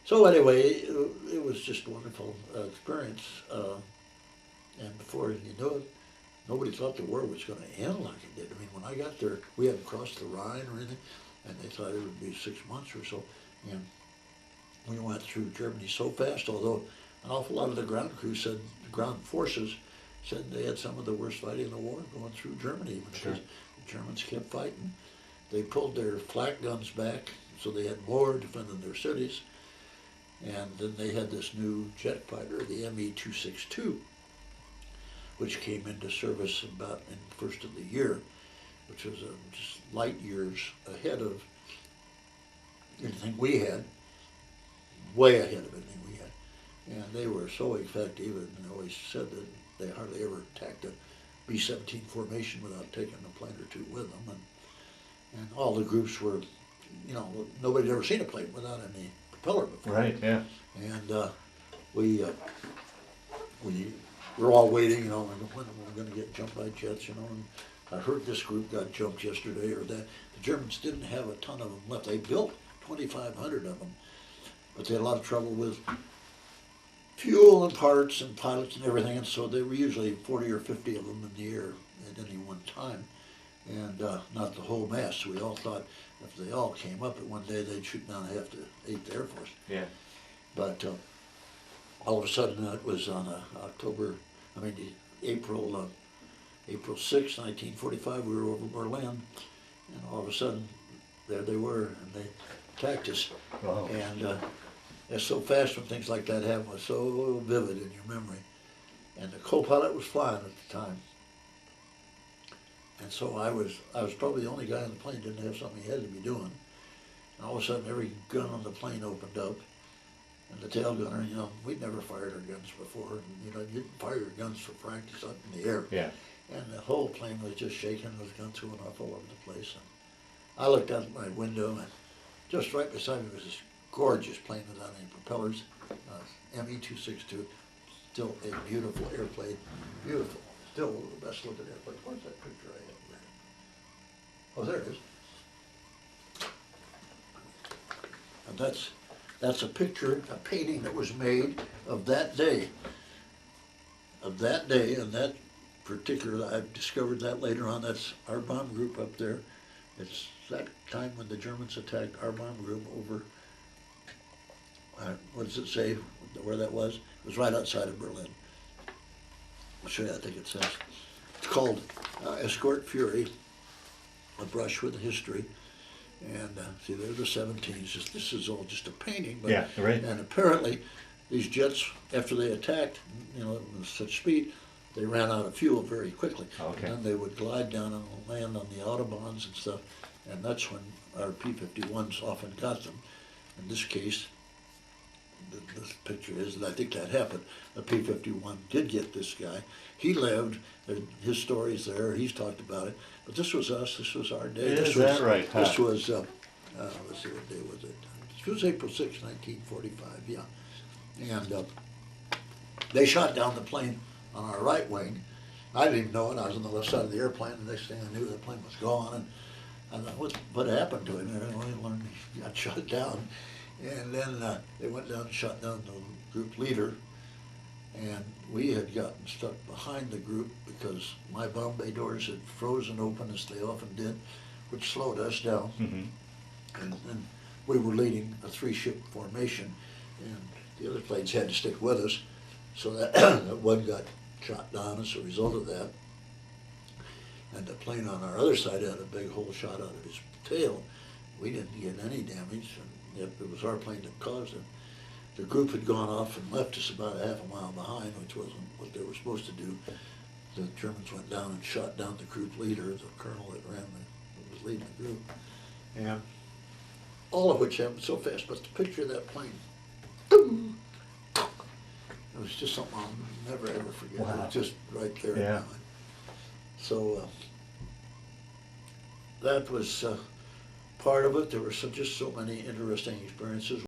So anyway, it was just a wonderful experience. And before you knew it, nobody thought the war was going to end like it did. I mean, when I got there, we hadn't crossed the Rhine or anything, and they thought it would be 6 months or so. And we went through Germany so fast, although an awful lot of the ground crew said, the ground forces said they had some of the worst fighting in the war going through Germany because the Germans kept fighting. They pulled their flak guns back, so they had more defending their cities. And then they had this new jet fighter, the Me-262, which came into service about in the first of the year, which was just light years ahead of anything we had, way ahead of anything we had. And they were so effective, and they always said that they hardly ever attacked a B-17 formation without taking a plane or two with them. And all the groups were, you know, nobody had ever seen a plane without any propeller before. Right, yeah. And we were all waiting, you know, when we're going to get jumped by jets, you know. And I heard this group got jumped yesterday or that. The Germans didn't have a ton of them left. They built 2,500 of them, but they had a lot of trouble with fuel and parts and pilots and everything, and so there were usually 40 or 50 of them in the air at any one time, and not the whole mass. So we all thought if they all came up at one day, they'd shoot down half the 8th Air Force. Yeah. But all of a sudden, it was on April 6, 1945, we were over Berlin, and all of a sudden, there they were, and they attacked us. Wow. And it's so fast when things like that happen, was so vivid in your memory. And the co-pilot was flying at the time. And so I was probably the only guy on the plane that didn't have something he had to be doing. And all of a sudden, every gun on the plane opened up. And the tail gunner, you know, we'd never fired our guns before. And, you know, you fire your guns for practice up in the air. Yeah. And the whole plane was just shaking. Those guns going off all over the place. And I looked out my window, and just right beside me was this gorgeous plane without any propellers, Me-262. Still a beautiful airplane, beautiful. Still the best looking airplane. Where's that picture I have there? Oh, there it is. And that's a picture, a painting that was made of that day. Of that day, and that particular, I've discovered that later on, that's our bomb group up there. It's that time when the Germans attacked our bomb group over, what does it say, where that was? It was right outside of Berlin. I'll show you, I think it says. It's called Escort Fury, a brush with history. And see, there's the 17s. This is all just a painting. But, yeah, right. And apparently, these jets, after they attacked, you know, with such speed, they ran out of fuel very quickly. Okay. And then they would glide down and land on the autobahns and stuff. And that's when our P-51s often got them. In this case, this picture is, and I think that happened. The P-51 did get this guy. He lived. His story's there. He's talked about it. But this was us. This was our day. Is that right? This was, let's see, what day was it? It was April 6, 1945, yeah. And they shot down the plane on our right wing. I didn't even know it. I was on the left side of the airplane. The next thing I knew, the plane was gone. And I thought, what happened to him? I learned he got shot down. And then they went down and shot down the group leader. And we had gotten stuck behind the group because my bomb bay doors had frozen open, as they often did, which slowed us down. Mm-hmm. And then we were leading a 3-ship formation, and the other planes had to stick with us. So that, that one got shot down as a result of that. And the plane on our other side had a big hole shot out of his tail. We didn't get any damage, and it was our plane that caused it. The group had gone off and left us about a half a mile behind, which wasn't what they were supposed to do. The Germans went down and shot down the group leader, the colonel that was leading the group. And all of which happened so fast, but the picture of that plane, boom, it was just something I'll never ever forget. Wow. It was just right there in Yeah. my mind. So that was part of it. There were just so many interesting experiences.